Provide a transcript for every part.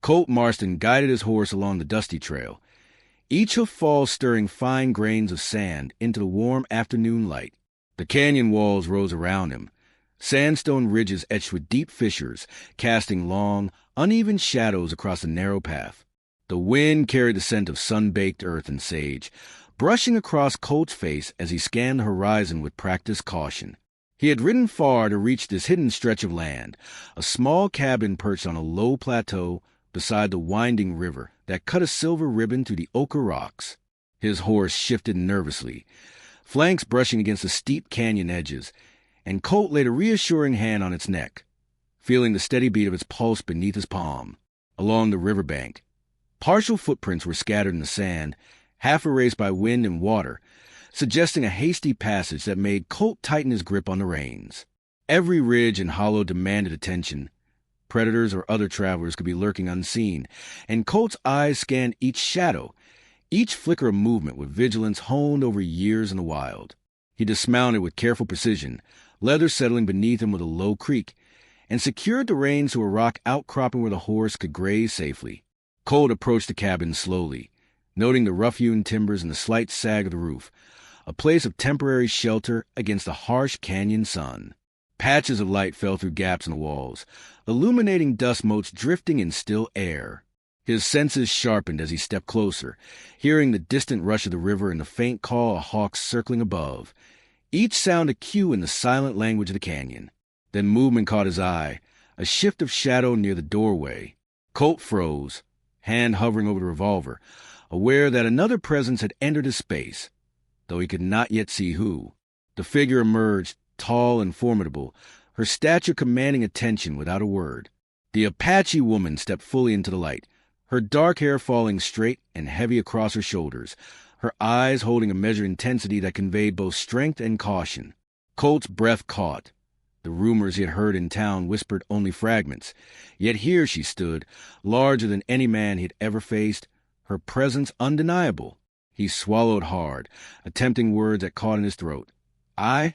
Colt Marston guided his horse along the dusty trail, each hoof-fall stirring fine grains of sand into the warm afternoon light. The canyon walls rose around him, sandstone ridges etched with deep fissures, casting long, uneven shadows across the narrow path. The wind carried the scent of sun-baked earth and sage, brushing across Colt's face as he scanned the horizon with practiced caution. He had ridden far to reach this hidden stretch of land, a small cabin perched on a low plateau beside the winding river that cut a silver ribbon through the ochre rocks. His horse shifted nervously, flanks brushing against the steep canyon edges, and Colt laid a reassuring hand on its neck, feeling the steady beat of its pulse beneath his palm. Along the riverbank, partial footprints were scattered in the sand, half erased by wind and water, suggesting a hasty passage that made Colt tighten his grip on the reins. Every ridge and hollow demanded attention. Predators or other travelers could be lurking unseen, and Colt's eyes scanned each shadow, each flicker of movement with vigilance honed over years in the wild. He dismounted with careful precision, leather settling beneath him with a low creak, and secured the reins to a rock outcropping where the horse could graze safely. Colt approached the cabin slowly, noting the rough-hewn timbers and the slight sag of the roof, a place of temporary shelter against the harsh canyon sun. Patches of light fell through gaps in the walls, illuminating dust motes drifting in still air. His senses sharpened as he stepped closer, hearing the distant rush of the river and the faint call of hawks circling above, each sound a cue in the silent language of the canyon. Then movement caught his eye, a shift of shadow near the doorway. Colt froze, hand hovering over the revolver, aware that another presence had entered his space, though he could not yet see who. The figure emerged, tall and formidable, her stature commanding attention without a word. The Apache woman stepped fully into the light, her dark hair falling straight and heavy across her shoulders, her eyes holding a measured intensity that conveyed both strength and caution. Colt's breath caught. The rumors he had heard in town whispered only fragments, yet here she stood, larger than any man he had ever faced, her presence undeniable. He swallowed hard, attempting words that caught in his throat. I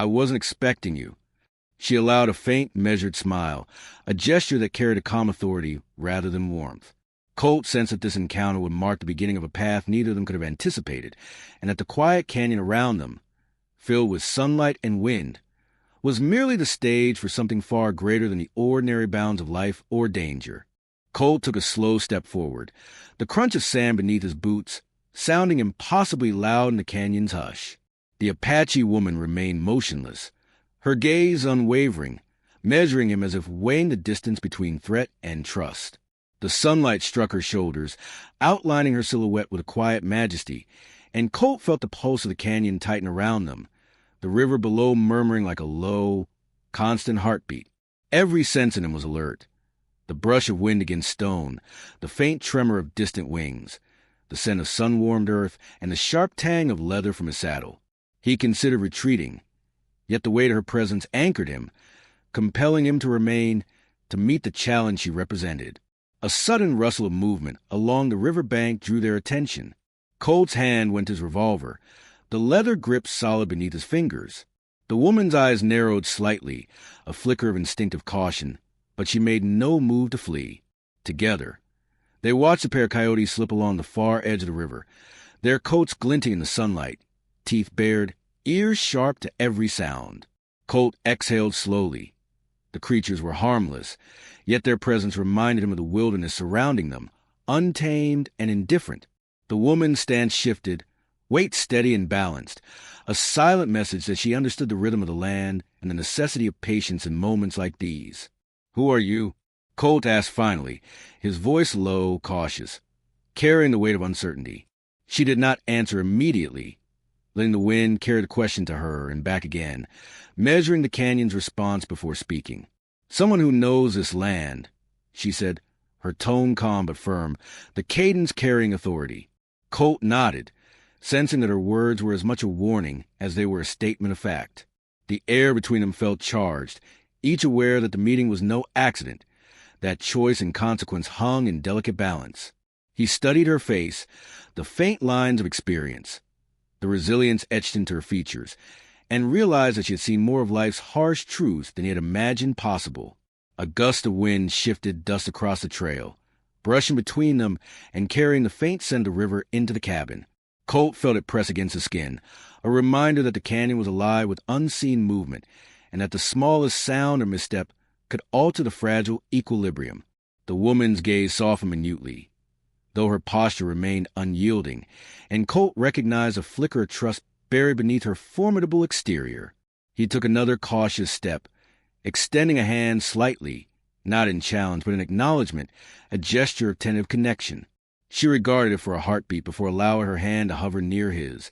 wasn't expecting you. She allowed a faint, measured smile, a gesture that carried a calm authority rather than warmth. Colt sensed that this encounter would mark the beginning of a path neither of them could have anticipated, and that the quiet canyon around them, filled with sunlight and wind, was merely the stage for something far greater than the ordinary bounds of life or danger. Colt took a slow step forward, the crunch of sand beneath his boots sounding impossibly loud in the canyon's hush. The Apache woman remained motionless, her gaze unwavering, measuring him as if weighing the distance between threat and trust. The sunlight struck her shoulders, outlining her silhouette with a quiet majesty, and Colt felt the pulse of the canyon tighten around them, the river below murmuring like a low, constant heartbeat. Every sense in him was alert. The brush of wind against stone, the faint tremor of distant wings, the scent of sun-warmed earth, and the sharp tang of leather from his saddle. He considered retreating, yet the weight of her presence anchored him, compelling him to remain, to meet the challenge she represented. A sudden rustle of movement along the river bank drew their attention. Colt's hand went to his revolver, the leather grip solid beneath his fingers. The woman's eyes narrowed slightly, a flicker of instinctive caution, but she made no move to flee. Together, they watched the pair of coyotes slip along the far edge of the river, their coats glinting in the sunlight, teeth bared, ears sharp to every sound. Colt exhaled slowly. The creatures were harmless, yet their presence reminded him of the wilderness surrounding them, untamed and indifferent. The woman's stance shifted, weight steady and balanced, a silent message that she understood the rhythm of the land and the necessity of patience in moments like these. "Who are you?" Colt asked finally, his voice low, cautious, carrying the weight of uncertainty. She did not answer immediately, letting the wind carry the question to her and back again, measuring the canyon's response before speaking. "Someone who knows this land," she said, her tone calm but firm, the cadence carrying authority. Colt nodded, sensing that her words were as much a warning as they were a statement of fact. The air between them felt charged, each aware that the meeting was no accident, that choice and consequence hung in delicate balance. He studied her face, the faint lines of experience, the resilience etched into her features, and realized that she had seen more of life's harsh truths than he had imagined possible. A gust of wind shifted dust across the trail, brushing between them and carrying the faint scent of the river into the cabin. Colt felt it press against his skin, a reminder that the canyon was alive with unseen movement, and that the smallest sound or misstep could alter the fragile equilibrium. The woman's gaze softened minutely, though her posture remained unyielding, and Colt recognized a flicker of trust buried beneath her formidable exterior. He took another cautious step, extending a hand slightly, not in challenge, but in acknowledgement, a gesture of tentative connection. She regarded it for a heartbeat before allowing her hand to hover near his,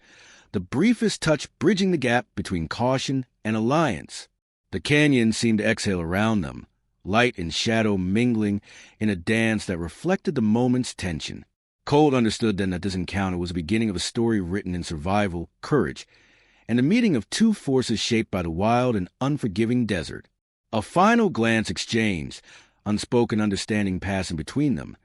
the briefest touch bridging the gap between caution and alliance. The canyon seemed to exhale around them, light and shadow mingling in a dance that reflected the moment's tension. Colt understood then that this encounter was the beginning of a story written in survival, courage, and the meeting of two forces shaped by the wild and unforgiving desert. A final glance exchanged, unspoken understanding passing between them,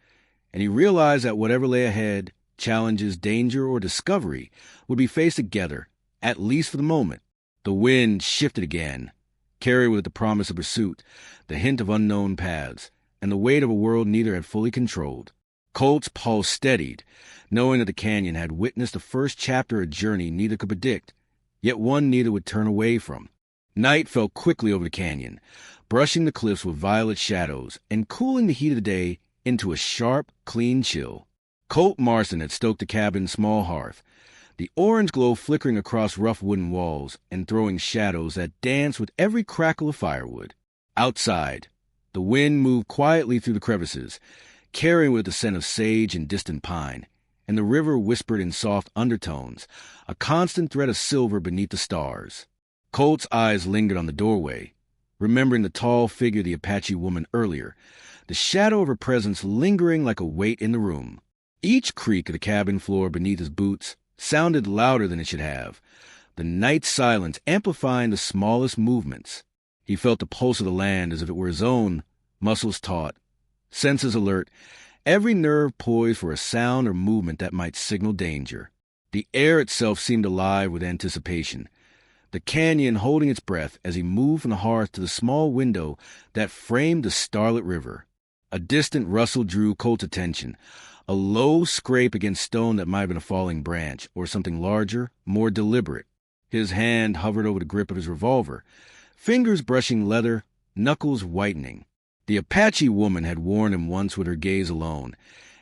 and he realized that whatever lay ahead, challenges, danger, or discovery, would be faced together, at least for the moment. The wind shifted again, carried with it the promise of pursuit, the hint of unknown paths, and the weight of a world neither had fully controlled. Colt's pulse steadied, knowing that the canyon had witnessed the first chapter of a journey neither could predict, yet one neither would turn away from. Night fell quickly over the canyon, brushing the cliffs with violet shadows and cooling the heat of the day into a sharp, clean chill. Colt Marston had stoked the cabin's small hearth, the orange glow flickering across rough wooden walls and throwing shadows that danced with every crackle of firewood. Outside, the wind moved quietly through the crevices, carrying with it the scent of sage and distant pine, and the river whispered in soft undertones, a constant thread of silver beneath the stars. Colt's eyes lingered on the doorway, remembering the tall figure of the Apache woman earlier, the shadow of her presence lingering like a weight in the room. Each creak of the cabin floor beneath his boots sounded louder than it should have, the night silence amplifying the smallest movements. He felt the pulse of the land as if it were his own, muscles taut, senses alert, every nerve poised for a sound or movement that might signal danger. The air itself seemed alive with anticipation, the canyon holding its breath as he moved from the hearth to the small window that framed the starlit river. A distant rustle drew Colt's attention, a low scrape against stone that might have been a falling branch, or something larger, more deliberate. His hand hovered over the grip of his revolver, fingers brushing leather, knuckles whitening. The Apache woman had warned him once with her gaze alone,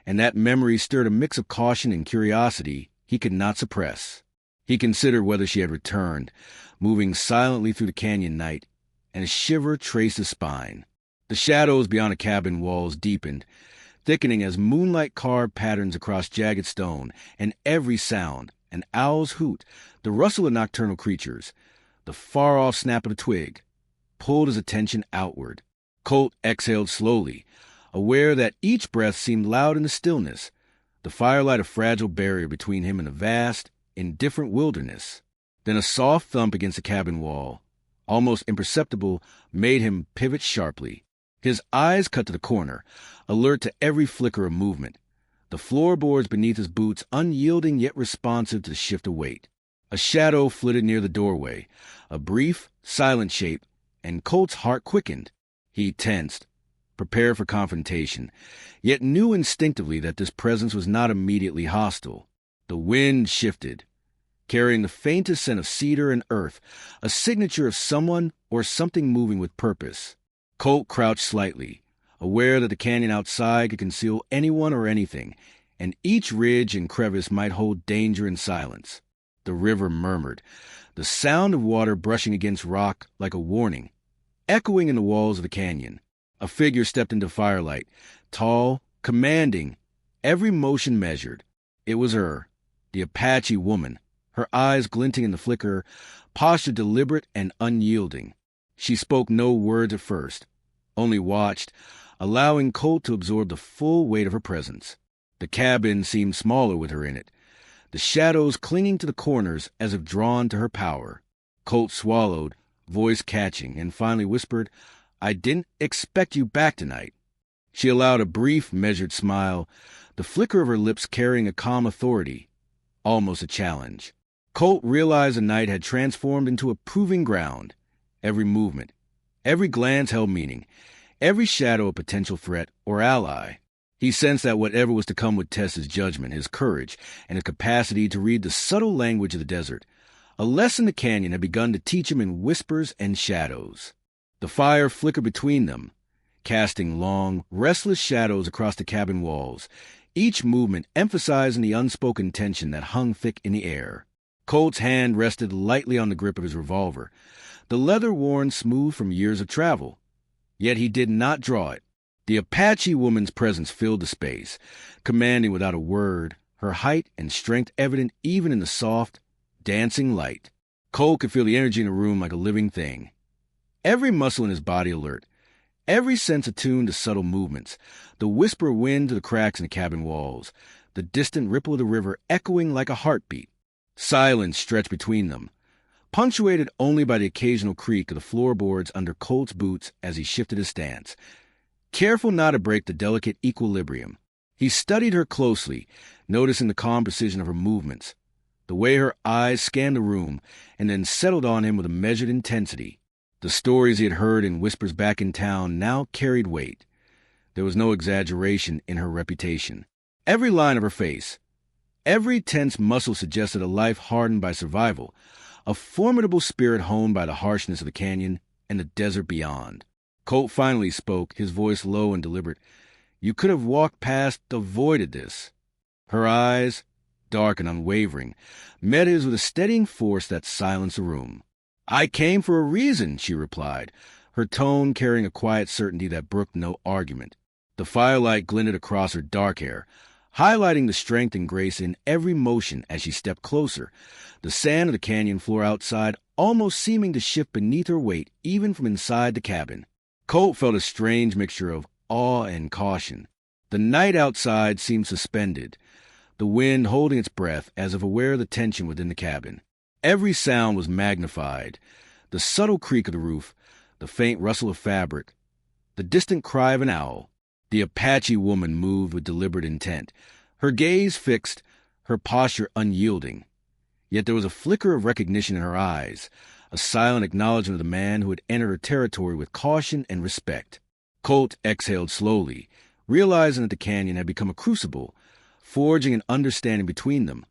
and that memory stirred a mix of caution and curiosity he could not suppress. He considered whether she had returned, moving silently through the canyon night, and a shiver traced his spine. The shadows beyond the cabin walls deepened, thickening as moonlight carved patterns across jagged stone, and every sound, an owl's hoot, the rustle of nocturnal creatures, the far-off snap of a twig, pulled his attention outward. Colt exhaled slowly, aware that each breath seemed loud in the stillness, the firelight a fragile barrier between him and the vast, indifferent wilderness. Then a soft thump against the cabin wall, almost imperceptible, made him pivot sharply. His eyes cut to the corner, alert to every flicker of movement, the floorboards beneath his boots unyielding yet responsive to the shift of weight. A shadow flitted near the doorway, a brief, silent shape, and Colt's heart quickened. He tensed, prepared for confrontation, yet knew instinctively that this presence was not immediately hostile. The wind shifted, carrying the faintest scent of cedar and earth, a signature of someone or something moving with purpose. Colt crouched slightly, aware that the canyon outside could conceal anyone or anything, and each ridge and crevice might hold danger in silence. The river murmured, the sound of water brushing against rock like a warning, echoing in the walls of the canyon. A figure stepped into firelight, tall, commanding, every motion measured. It was her, the Apache woman, her eyes glinting in the flicker, posture deliberate and unyielding. She spoke no words at first, only watched, allowing Colt to absorb the full weight of her presence. The cabin seemed smaller with her in it, the shadows clinging to the corners as if drawn to her power. Colt swallowed, voice catching, and finally whispered, "I didn't expect you back tonight." She allowed a brief, measured smile, the flicker of her lips carrying a calm authority, almost a challenge. Colt realized the night had transformed into a proving ground. Every movement, every glance held meaning, every shadow a potential threat or ally. He sensed that whatever was to come would test his judgment, his courage, and his capacity to read the subtle language of the desert. A lesson the canyon had begun to teach him in whispers and shadows. The fire flickered between them, casting long, restless shadows across the cabin walls, each movement emphasizing the unspoken tension that hung thick in the air. Colt's hand rested lightly on the grip of his revolver, the leather worn smooth from years of travel. Yet he did not draw it. The Apache woman's presence filled the space, commanding without a word, her height and strength evident even in the soft, dancing light. Colt could feel the energy in the room like a living thing. Every muscle in his body alert, every sense attuned to subtle movements, the whisper of wind to the cracks in the cabin walls, the distant ripple of the river echoing like a heartbeat. Silence stretched between them, punctuated only by the occasional creak of the floorboards under Colt's boots as he shifted his stance, careful not to break the delicate equilibrium. He studied her closely, noticing the calm precision of her movements, the way her eyes scanned the room and then settled on him with a measured intensity. The stories he had heard in whispers back in town now carried weight. There was no exaggeration in her reputation. Every line of her face, every tense muscle suggested a life hardened by survival, a formidable spirit honed by the harshness of the canyon and the desert beyond. Colt finally spoke, his voice low and deliberate. "You could have walked past, avoided this." Her eyes, dark and unwavering, met his with a steadying force that silenced the room. "I came for a reason," she replied, her tone carrying a quiet certainty that brooked no argument. The firelight glinted across her dark hair, highlighting the strength and grace in every motion as she stepped closer, the sand of the canyon floor outside almost seeming to shift beneath her weight even from inside the cabin. Colt felt a strange mixture of awe and caution. The night outside seemed suspended, the wind holding its breath as if aware of the tension within the cabin. Every sound was magnified, the subtle creak of the roof, the faint rustle of fabric, the distant cry of an owl. The Apache woman moved with deliberate intent, her gaze fixed, her posture unyielding. Yet there was a flicker of recognition in her eyes, a silent acknowledgement of the man who had entered her territory with caution and respect. Colt exhaled slowly, realizing that the canyon had become a crucible, forging an understanding between them,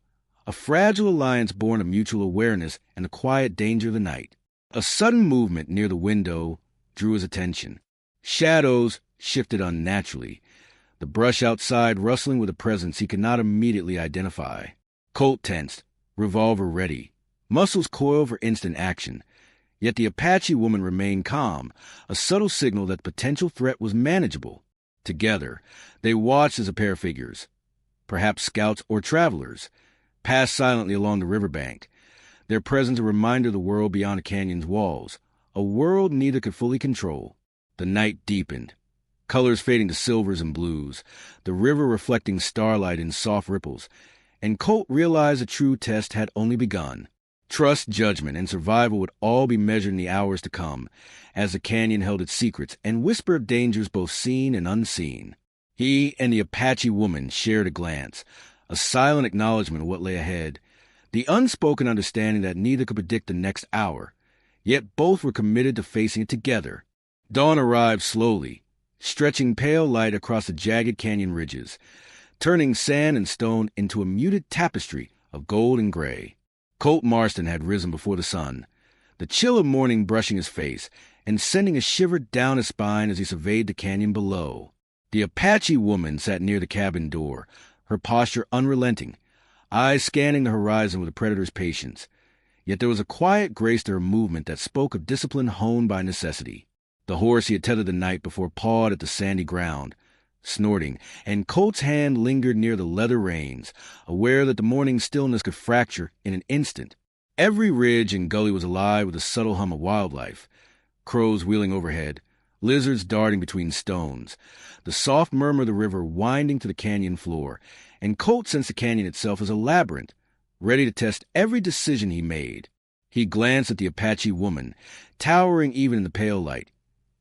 a fragile alliance born of mutual awareness and the quiet danger of the night. A sudden movement near the window drew his attention. Shadows shifted unnaturally, the brush outside rustling with a presence he could not immediately identify. Colt tensed, revolver ready, muscles coiled for instant action. Yet the Apache woman remained calm, a subtle signal that the potential threat was manageable. Together, they watched as a pair of figures, perhaps scouts or travelers, passed silently along the riverbank, their presence a reminder of the world beyond the canyon's walls, a world neither could fully control. The night deepened, colors fading to silvers and blues, the river reflecting starlight in soft ripples, and Colt realized the true test had only begun. Trust, judgment, and survival would all be measured in the hours to come, as the canyon held its secrets and whispered of dangers both seen and unseen. He and the Apache woman shared a glance, a silent acknowledgement of what lay ahead, the unspoken understanding that neither could predict the next hour, yet both were committed to facing it together. Dawn arrived slowly, stretching pale light across the jagged canyon ridges, turning sand and stone into a muted tapestry of gold and gray. Colt Marston had risen before the sun, the chill of morning brushing his face and sending a shiver down his spine as he surveyed the canyon below. The Apache woman sat near the cabin door, her posture unrelenting, eyes scanning the horizon with a predator's patience. Yet there was a quiet grace to her movement that spoke of discipline honed by necessity. The horse he had tethered the night before pawed at the sandy ground, snorting, and Colt's hand lingered near the leather reins, aware that the morning stillness could fracture in an instant. Every ridge and gully was alive with a subtle hum of wildlife, crows wheeling overhead, lizards darting between stones, the soft murmur of the river winding to the canyon floor, and Colt sensed the canyon itself as a labyrinth, ready to test every decision he made. He glanced at the Apache woman, towering even in the pale light,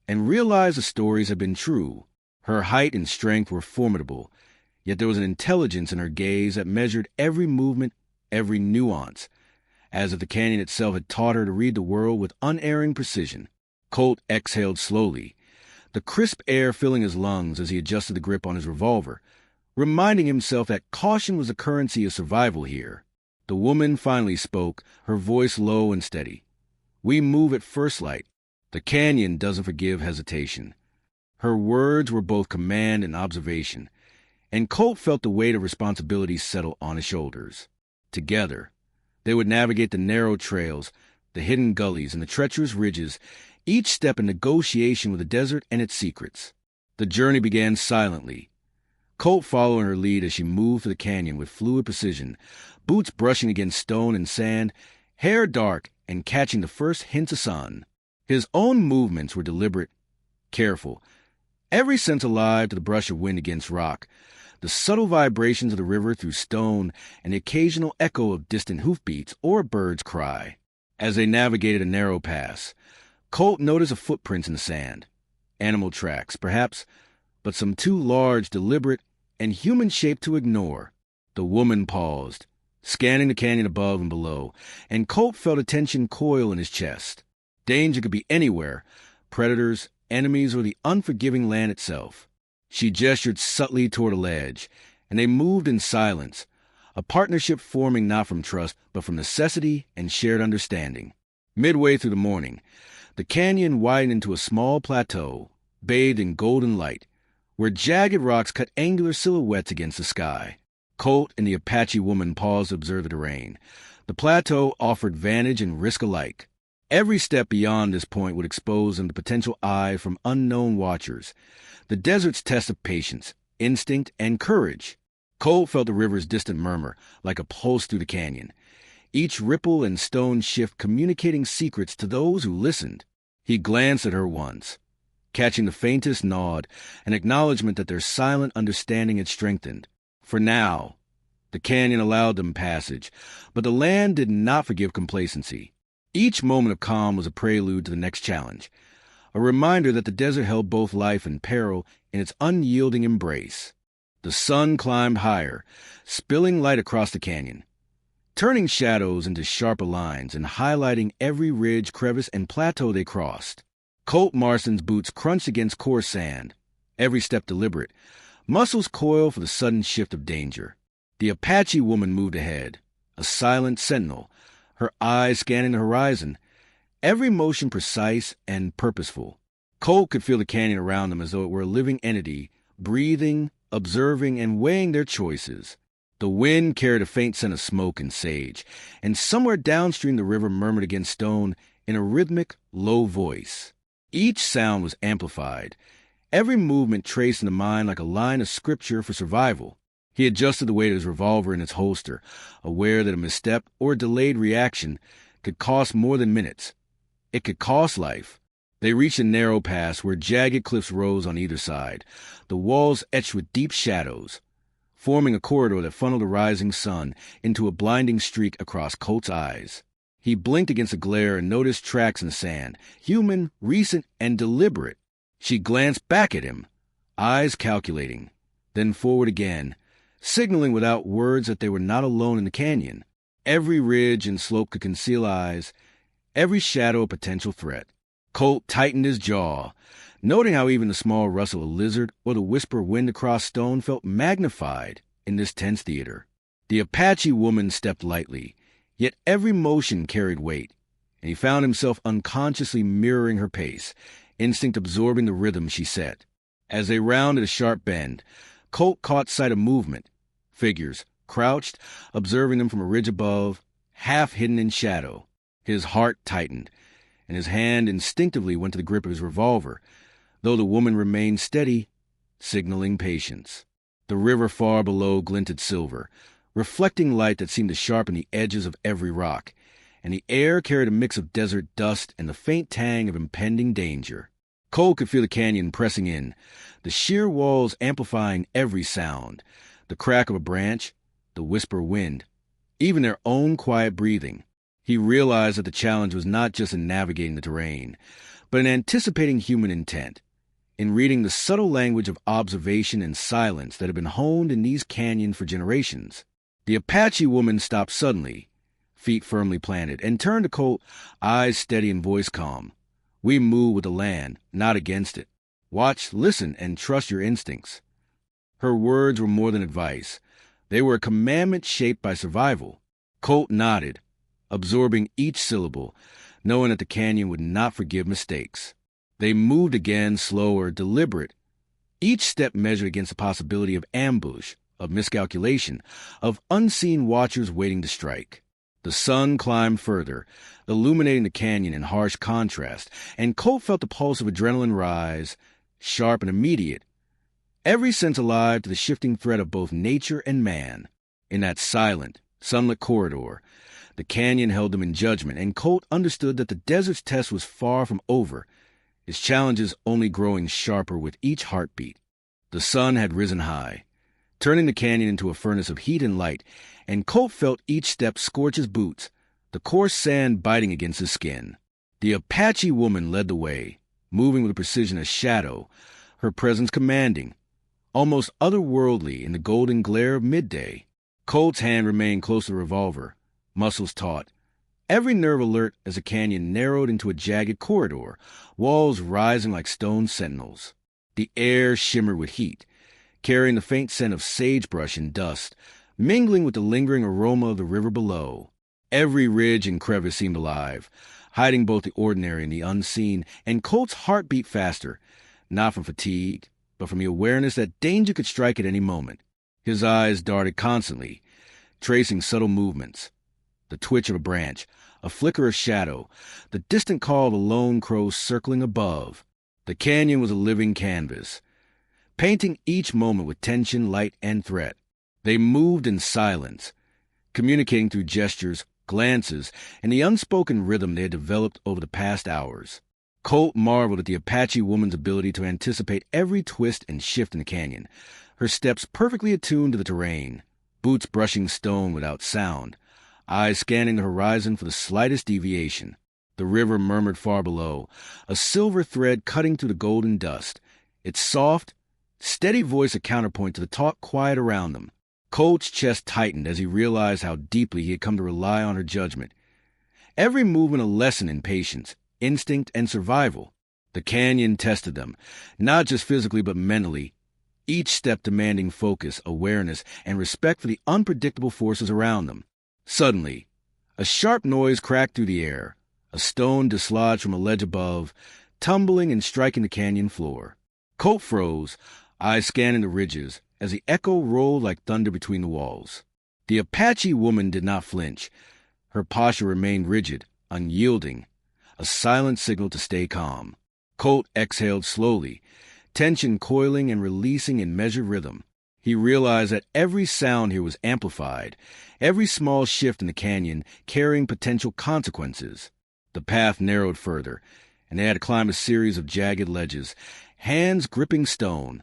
and realized the stories had been true. Her height and strength were formidable, yet there was an intelligence in her gaze that measured every movement, every nuance, as if the canyon itself had taught her to read the world with unerring precision. Colt exhaled slowly, the crisp air filling his lungs as he adjusted the grip on his revolver, reminding himself that caution was the currency of survival here. The woman finally spoke, her voice low and steady. "We move at first light. The canyon doesn't forgive hesitation." Her words were both command and observation, and Colt felt the weight of responsibility settle on his shoulders. Together, they would navigate the narrow trails, the hidden gullies, and the treacherous ridges, each step in negotiation with the desert and its secrets. The journey began silently, Colt following her lead as she moved through the canyon with fluid precision, boots brushing against stone and sand, hair dark and catching the first hints of sun. His own movements were deliberate, careful, every sense alive to the brush of wind against rock, the subtle vibrations of the river through stone, and the occasional echo of distant hoofbeats or a bird's cry. As they navigated a narrow pass, Colt noticed a footprint in the sand. Animal tracks, perhaps, but some too large, deliberate, and human-shaped to ignore. The woman paused, scanning the canyon above and below, and Colt felt a tension coil in his chest. Danger could be anywhere, predators, enemies, or the unforgiving land itself. She gestured subtly toward a ledge, and they moved in silence, a partnership forming not from trust, but from necessity and shared understanding. Midway through the morning, the canyon widened into a small plateau, bathed in golden light, where jagged rocks cut angular silhouettes against the sky. Colt and the Apache woman paused to observe the terrain. The plateau offered vantage and risk alike. Every step beyond this point would expose them to potential eyes from unknown watchers. The desert's test of patience, instinct, and courage. Colt felt the river's distant murmur, like a pulse through the canyon, each ripple and stone shift communicating secrets to those who listened. He glanced at her once, catching the faintest nod, an acknowledgement that their silent understanding had strengthened. For now, the canyon allowed them passage, but the land did not forgive complacency. Each moment of calm was a prelude to the next challenge, a reminder that the desert held both life and peril in its unyielding embrace. The sun climbed higher, spilling light across the canyon, turning shadows into sharper lines and highlighting every ridge, crevice, and plateau they crossed. Colt Marston's boots crunched against coarse sand, every step deliberate, muscles coiled for the sudden shift of danger. The Apache woman moved ahead, a silent sentinel, her eyes scanning the horizon, every motion precise and purposeful. Colt could feel the canyon around them as though it were a living entity, breathing, observing, and weighing their choices. The wind carried a faint scent of smoke and sage, and somewhere downstream the river murmured against stone in a rhythmic, low voice. Each sound was amplified, every movement traced in the mind like a line of scripture for survival. He adjusted the weight of his revolver in its holster, aware that a misstep or a delayed reaction could cost more than minutes. It could cost life. They reached a narrow pass where jagged cliffs rose on either side, the walls etched with deep shadows, forming a corridor that funneled the rising sun into a blinding streak across Colt's eyes. He blinked against the glare and noticed tracks in the sand, human, recent, and deliberate. She glanced back at him, eyes calculating, then forward again, signaling without words that they were not alone in the canyon. Every ridge and slope could conceal eyes, every shadow a potential threat. Colt tightened his jaw, noting how even the small rustle of a lizard or the whisper of wind across stone felt magnified in this tense theater. The Apache woman stepped lightly, yet every motion carried weight, and he found himself unconsciously mirroring her pace, instinct absorbing the rhythm she set. As they rounded a sharp bend, Colt caught sight of movement, figures, crouched, observing them from a ridge above, half hidden in shadow. His heart tightened, and his hand instinctively went to the grip of his revolver, though the woman remained steady, signaling patience. The river far below glinted silver, reflecting light that seemed to sharpen the edges of every rock, and the air carried a mix of desert dust and the faint tang of impending danger. Cole could feel the canyon pressing in, the sheer walls amplifying every sound, the crack of a branch, the whisper of wind, even their own quiet breathing. He realized that the challenge was not just in navigating the terrain, but in anticipating human intent, in reading the subtle language of observation and silence that had been honed in these canyons for generations. The Apache woman stopped suddenly, feet firmly planted, and turned to Colt, eyes steady and voice calm. "We move with the land, not against it." Watch, listen, and trust your instincts. Her words were more than advice. They were a commandment shaped by survival. Colt nodded, absorbing each syllable, knowing that the canyon would not forgive mistakes. They moved again, slower, deliberate, each step measured against the possibility of ambush, of miscalculation, of unseen watchers waiting to strike. The sun climbed further, illuminating the canyon in harsh contrast, and Colt felt the pulse of adrenaline rise, sharp and immediate, every sense alive to the shifting threat of both nature and man. In that silent, sunlit corridor, the canyon held them in judgment, and Colt understood that the desert's test was far from over, his challenges only growing sharper with each heartbeat. The sun had risen high, turning the canyon into a furnace of heat and light, and Colt felt each step scorch his boots, the coarse sand biting against his skin. The Apache woman led the way, moving with the precision of shadow, her presence commanding, almost otherworldly in the golden glare of midday. Colt's hand remained close to the revolver, muscles taut, every nerve alert as the canyon narrowed into a jagged corridor, walls rising like stone sentinels. The air shimmered with heat, carrying the faint scent of sagebrush and dust, mingling with the lingering aroma of the river below. Every ridge and crevice seemed alive, hiding both the ordinary and the unseen, and Colt's heart beat faster, not from fatigue, but from the awareness that danger could strike at any moment. His eyes darted constantly, tracing subtle movements. The twitch of a branch, a flicker of shadow, the distant call of a lone crow circling above. The canyon was a living canvas, painting each moment with tension, light, and threat. They moved in silence, communicating through gestures, glances, and the unspoken rhythm they had developed over the past hours. Colt marveled at the Apache woman's ability to anticipate every twist and shift in the canyon, her steps perfectly attuned to the terrain, boots brushing stone without sound, eyes scanning the horizon for the slightest deviation. The river murmured far below, a silver thread cutting through the golden dust, its soft, steady voice a counterpoint to the taut quiet around them. Colt's chest tightened as he realized how deeply he had come to rely on her judgment. Every movement a lesson in patience, instinct, and survival. The canyon tested them, not just physically but mentally, each step demanding focus, awareness, and respect for the unpredictable forces around them. Suddenly, a sharp noise cracked through the air, a stone dislodged from a ledge above, tumbling and striking the canyon floor. Colt froze, eyes scanning the ridges, as the echo rolled like thunder between the walls. The Apache woman did not flinch. Her posture remained rigid, unyielding, a silent signal to stay calm. Colt exhaled slowly, tension coiling and releasing in measured rhythm. He realized that every sound here was amplified, every small shift in the canyon carrying potential consequences. The path narrowed further, and they had to climb a series of jagged ledges, hands gripping stone,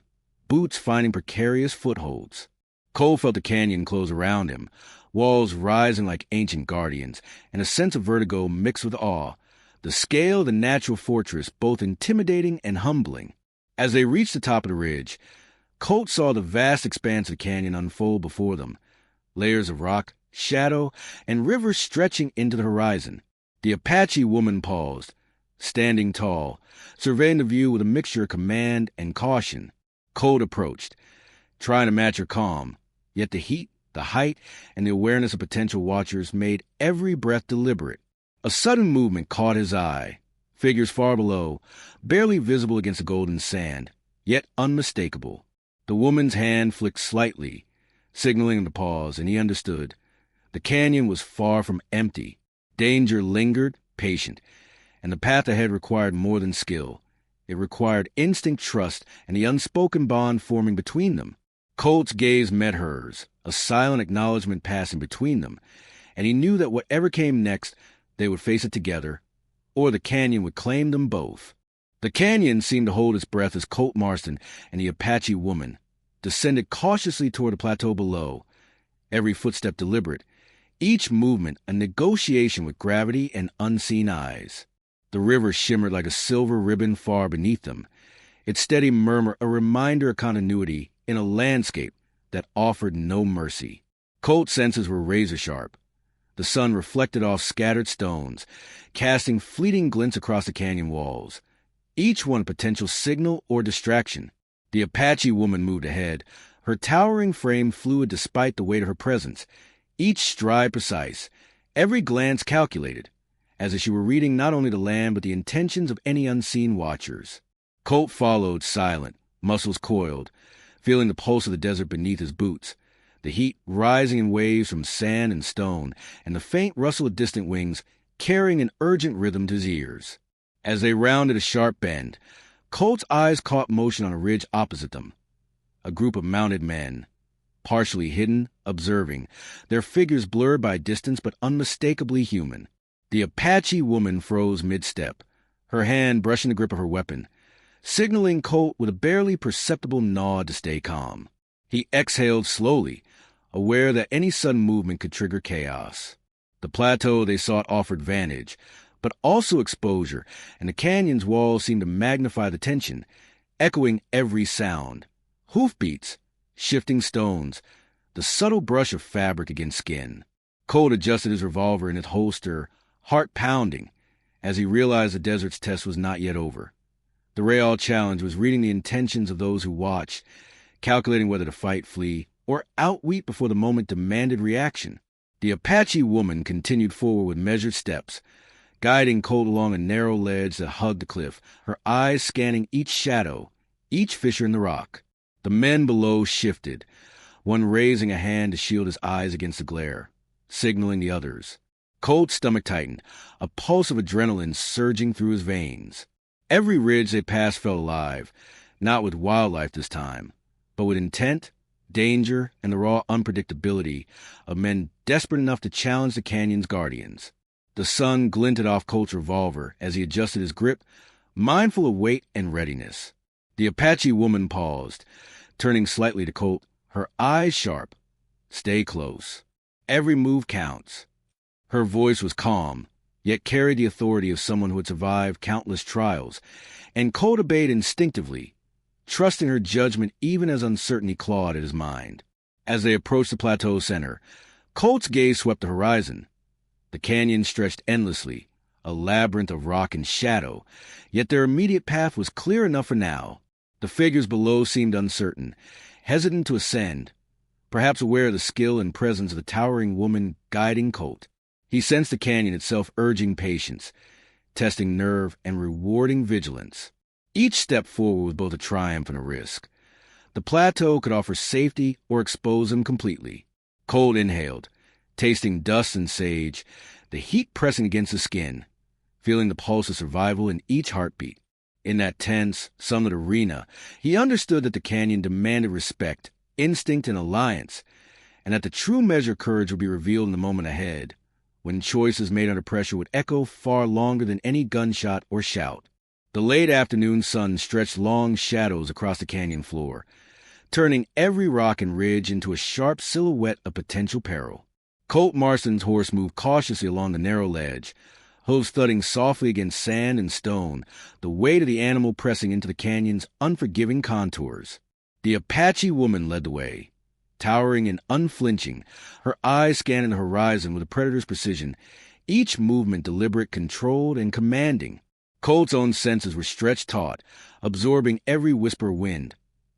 boots finding precarious footholds. Cole felt the canyon close around him, walls rising like ancient guardians, and a sense of vertigo mixed with awe, the scale of the natural fortress both intimidating and humbling. As they reached the top of the ridge, Colt saw the vast expanse of the canyon unfold before them, layers of rock, shadow, and river stretching into the horizon. The Apache woman paused, standing tall, surveying the view with a mixture of command and caution. Colt approached, trying to match her calm, yet the heat, the height, and the awareness of potential watchers made every breath deliberate. A sudden movement caught his eye, figures far below, barely visible against the golden sand, yet unmistakable. The woman's hand flicked slightly, signaling him to pause, and he understood. The canyon was far from empty. Danger lingered, patient, and the path ahead required more than skill. It required instinct, trust, and the unspoken bond forming between them. Colt's gaze met hers, a silent acknowledgement passing between them, and he knew that whatever came next, they would face it together, or the canyon would claim them both. The canyon seemed to hold its breath as Colt Marston and the Apache woman descended cautiously toward the plateau below, every footstep deliberate, each movement a negotiation with gravity and unseen eyes. The river shimmered like a silver ribbon far beneath them, its steady murmur a reminder of continuity in a landscape that offered no mercy. Colt's senses were razor-sharp. The sun reflected off scattered stones, casting fleeting glints across the canyon walls. each one a potential signal or distraction. The Apache woman moved ahead, her towering frame fluid despite the weight of her presence, each stride precise, every glance calculated, as if she were reading not only the land but the intentions of any unseen watchers. Colt followed, silent, muscles coiled, feeling the pulse of the desert beneath his boots, the heat rising in waves from sand and stone, and the faint rustle of distant wings carrying an urgent rhythm to his ears. As they rounded a sharp bend, Colt's eyes caught motion on a ridge opposite them. A group of mounted men, partially hidden, observing, their figures blurred by distance but unmistakably human. The Apache woman froze mid-step, her hand brushing the grip of her weapon, signaling Colt with a barely perceptible nod to stay calm. He exhaled slowly, aware that any sudden movement could trigger chaos. The plateau they sought offered vantage, but also exposure, and the canyon's walls seemed to magnify the tension, echoing every sound. Hoofbeats, shifting stones, the subtle brush of fabric against skin. Colt adjusted his revolver in its holster, heart pounding, as he realized the desert's test was not yet over. The Real challenge was reading the intentions of those who watched, calculating whether to fight, flee, or outweep before the moment demanded reaction. The Apache woman continued forward with measured steps, guiding Colt along a narrow ledge that hugged the cliff, her eyes scanning each shadow, each fissure in the rock. The men below shifted, one raising a hand to shield his eyes against the glare, signaling the others. Colt's stomach tightened, a pulse of adrenaline surging through his veins. Every ridge they passed felt alive, not with wildlife this time, but with intent, danger, and the raw unpredictability of men desperate enough to challenge the canyon's guardians. The sun glinted off Colt's revolver as he adjusted his grip, mindful of weight and readiness. The Apache woman paused, turning slightly to Colt, her eyes sharp. Stay close. Every move counts. Her voice was calm, yet carried the authority of someone who had survived countless trials, and Colt obeyed instinctively, trusting her judgment even as uncertainty clawed at his mind. As they approached the plateau center, Colt's gaze swept the horizon. The canyon stretched endlessly, a labyrinth of rock and shadow, yet their immediate path was clear enough for now. The figures below seemed uncertain, hesitant to ascend, perhaps aware of the skill and presence of the towering woman guiding Colt. He sensed the canyon itself urging patience, testing nerve and rewarding vigilance. Each step forward was both a triumph and a risk. The plateau could offer safety or expose him completely. Colt inhaled, tasting dust and sage, the heat pressing against his skin, feeling the pulse of survival in each heartbeat. In that tense, sunlit arena, he understood that the canyon demanded respect, instinct, and alliance, and that the true measure of courage would be revealed in the moment ahead, when choices made under pressure would echo far longer than any gunshot or shout. The late afternoon sun stretched long shadows across the canyon floor, turning every rock and ridge into a sharp silhouette of potential peril. Colt Marston's horse moved cautiously along the narrow ledge, hooves thudding softly against sand and stone, the weight of the animal pressing into the canyon's unforgiving contours. The Apache woman led the way, towering and unflinching, her eyes scanning the horizon with a predator's precision, each movement deliberate, controlled, and commanding. Colt's own senses were stretched taut, absorbing every whisper of wind,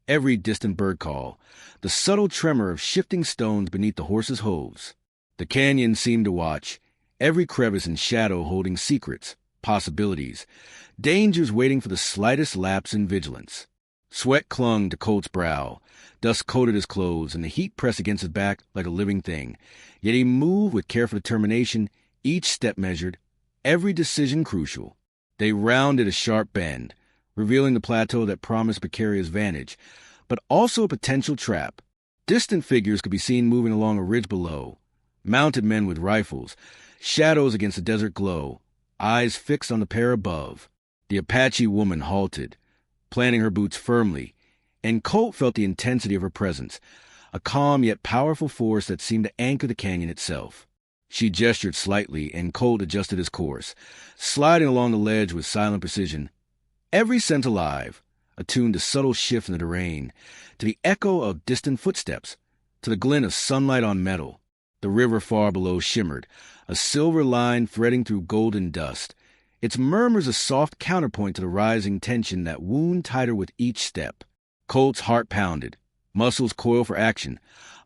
every distant bird call, the subtle tremor of shifting stones beneath the horse's hooves. The canyon seemed to watch, every crevice and shadow holding secrets, possibilities, dangers waiting for the slightest lapse in vigilance. Sweat clung to Colt's brow, dust coated his clothes, and the heat pressed against his back like a living thing. Yet he moved with careful determination, each step measured, every decision crucial. They rounded a sharp bend, revealing the plateau that promised precarious vantage, but also a potential trap. Distant figures could be seen moving along a ridge below, mounted men with rifles, shadows against the desert glow, eyes fixed on the pair above. The Apache woman halted, planting her boots firmly, and Colt felt the intensity of her presence, a calm yet powerful force that seemed to anchor the canyon itself. She gestured slightly, and Colt adjusted his course, sliding along the ledge with silent precision, every sense alive, attuned to subtle shifts in the terrain, to the echo of distant footsteps, to the glint of sunlight on metal. The river far below shimmered, a silver line threading through golden dust, its murmurs a soft counterpoint to the rising tension that wound tighter with each step. Colt's heart pounded, muscles coiled for action,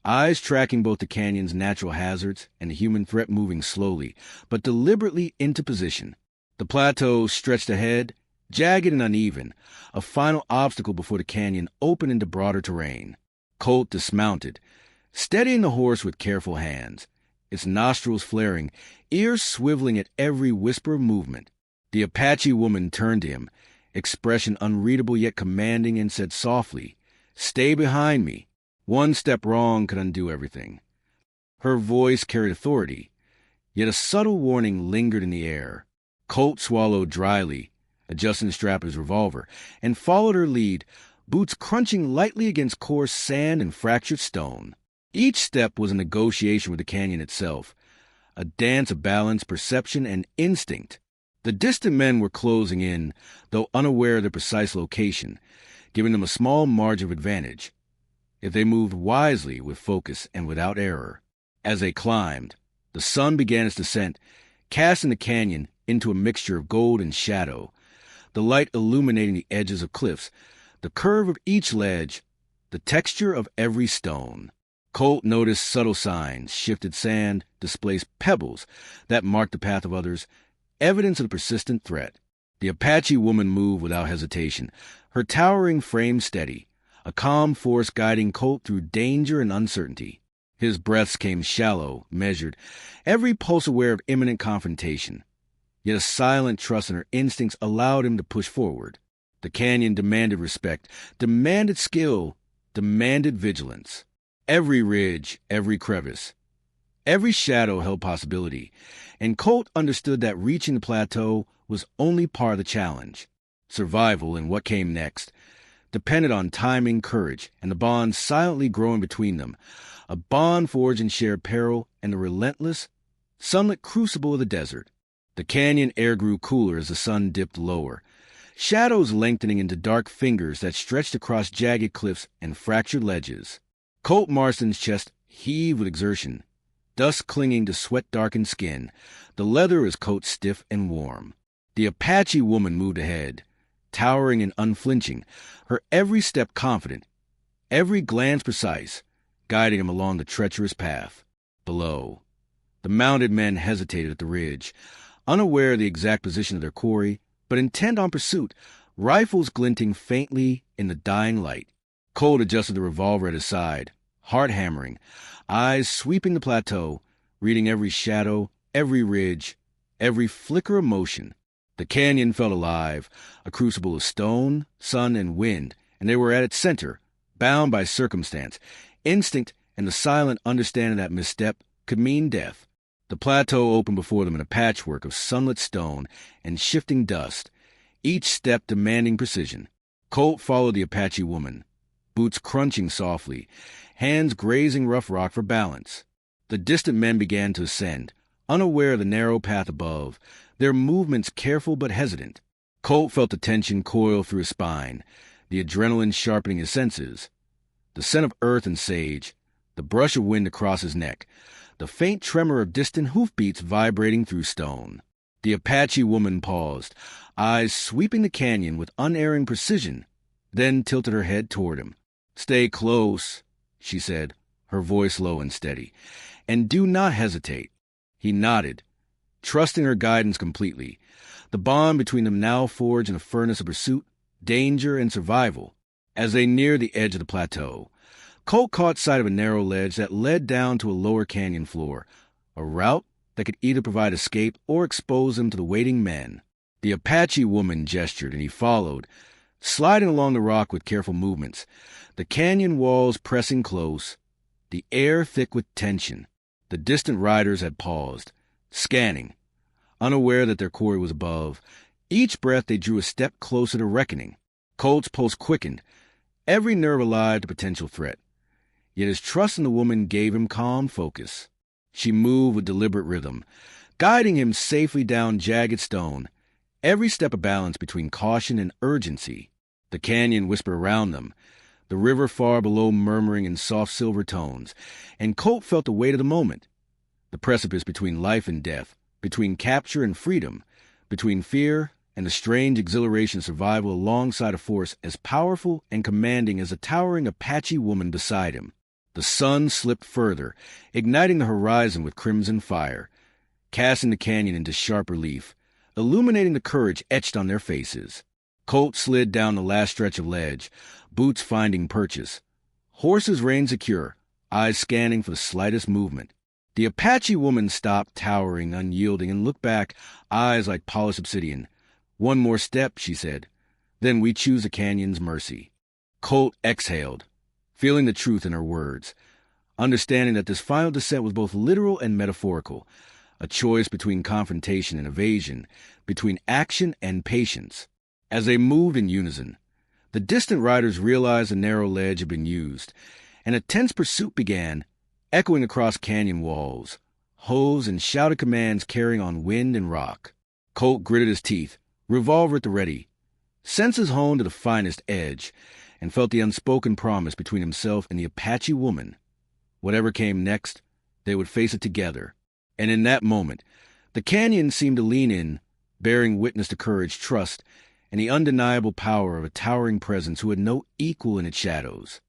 eyes tracking both the canyon's natural hazards and the human threat moving slowly, but deliberately into position. The plateau stretched ahead, jagged and uneven, a final obstacle before the canyon opened into broader terrain. Colt dismounted, steadying the horse with careful hands, its nostrils flaring, ears swiveling at every whisper of movement. The Apache woman turned to him, expression unreadable yet commanding, and said softly, "Stay behind me. One step wrong could undo everything." Her voice carried authority, yet a subtle warning lingered in the air. Colt swallowed dryly, adjusting the strap of his revolver, and followed her lead, boots crunching lightly against coarse sand and fractured stone. Each step was a negotiation with the canyon itself, a dance of balance, perception, and instinct. The distant men were closing in, though unaware of their precise location, giving them a small margin of advantage, if they moved wisely with focus and without error. As they climbed, the sun began its descent, casting the canyon into a mixture of gold and shadow, the light illuminating the edges of cliffs, the curve of each ledge, the texture of every stone. Colt noticed subtle signs, shifted sand, displaced pebbles that marked the path of others, evidence of the persistent threat. The Apache woman moved without hesitation, her towering frame steady, a calm force guiding Colt through danger and uncertainty. His breaths came shallow, measured, every pulse aware of imminent confrontation. Yet a silent trust in her instincts allowed him to push forward. The canyon demanded respect, demanded skill, demanded vigilance. Every ridge, every crevice, every shadow held possibility, and Colt understood that reaching the plateau was only part of the challenge. Survival and what came next depended on timing, courage, and the bond silently growing between them, a bond forged in shared peril and the relentless, sunlit crucible of the desert. The canyon air grew cooler as the sun dipped lower, shadows lengthening into dark fingers that stretched across jagged cliffs and fractured ledges. Colt Marston's chest heaved with exertion, dust clinging to sweat-darkened skin, the leather of his coat stiff and warm. The Apache woman moved ahead, towering and unflinching, her every step confident, every glance precise, guiding him along the treacherous path. Below, the mounted men hesitated at the ridge, unaware of the exact position of their quarry, but intent on pursuit, rifles glinting faintly in the dying light. Colt adjusted the revolver at his side, heart hammering, eyes sweeping the plateau, reading every shadow, every ridge, every flicker of motion. The canyon felt alive, a crucible of stone, sun, and wind, and they were at its center, bound by circumstance, instinct, and the silent understanding that misstep could mean death. The plateau opened before them in a patchwork of sunlit stone and shifting dust, each step demanding precision. Colt followed the Apache woman, boots crunching softly, hands grazing rough rock for balance. The distant men began to ascend, unaware of the narrow path above, their movements careful but hesitant. Colt felt the tension coil through his spine, the adrenaline sharpening his senses. The scent of earth and sage, the brush of wind across his neck, the faint tremor of distant hoofbeats vibrating through stone. The Apache woman paused, eyes sweeping the canyon with unerring precision, then tilted her head toward him. "Stay close," she said, her voice low and steady, "and do not hesitate." He nodded, trusting her guidance completely, the bond between them now forged in a furnace of pursuit, danger, and survival. As they neared the edge of the plateau, Colt caught sight of a narrow ledge that led down to a lower canyon floor, a route that could either provide escape or expose them to the waiting men. The Apache woman gestured, and he followed, sliding along the rock with careful movements, the canyon walls pressing close, the air thick with tension. The distant riders had paused, scanning, unaware that their quarry was above. Each breath they drew a step closer to reckoning. Colt's pulse quickened, every nerve alive to potential threat. Yet his trust in the woman gave him calm focus. She moved with deliberate rhythm, guiding him safely down jagged stone, every step a balance between caution and urgency. The canyon whispered around them, the river far below murmuring in soft silver tones, and Colt felt the weight of the moment, the precipice between life and death, between capture and freedom, between fear and the strange exhilaration of survival alongside a force as powerful and commanding as a towering Apache woman beside him. The sun slipped further, igniting the horizon with crimson fire, casting the canyon into sharp relief, illuminating the courage etched on their faces. Colt slid down the last stretch of ledge, boots finding purchase. Horses reined secure, eyes scanning for the slightest movement. The Apache woman stopped, towering, unyielding, and looked back, eyes like polished obsidian. "One more step," she said. "Then we choose the canyon's mercy." Colt exhaled, feeling the truth in her words, understanding that this final descent was both literal and metaphorical, a choice between confrontation and evasion, between action and patience. As they moved in unison, the distant riders realized the narrow ledge had been used, and a tense pursuit began, echoing across canyon walls, hooves and shouted commands carrying on wind and rock. Colt gritted his teeth, revolver at the ready, senses honed to the finest edge, and felt the unspoken promise between himself and the Apache woman. Whatever came next, they would face it together. And in that moment, the canyon seemed to lean in, bearing witness to courage, trust, and the undeniable power of a towering presence who had no equal in its shadows.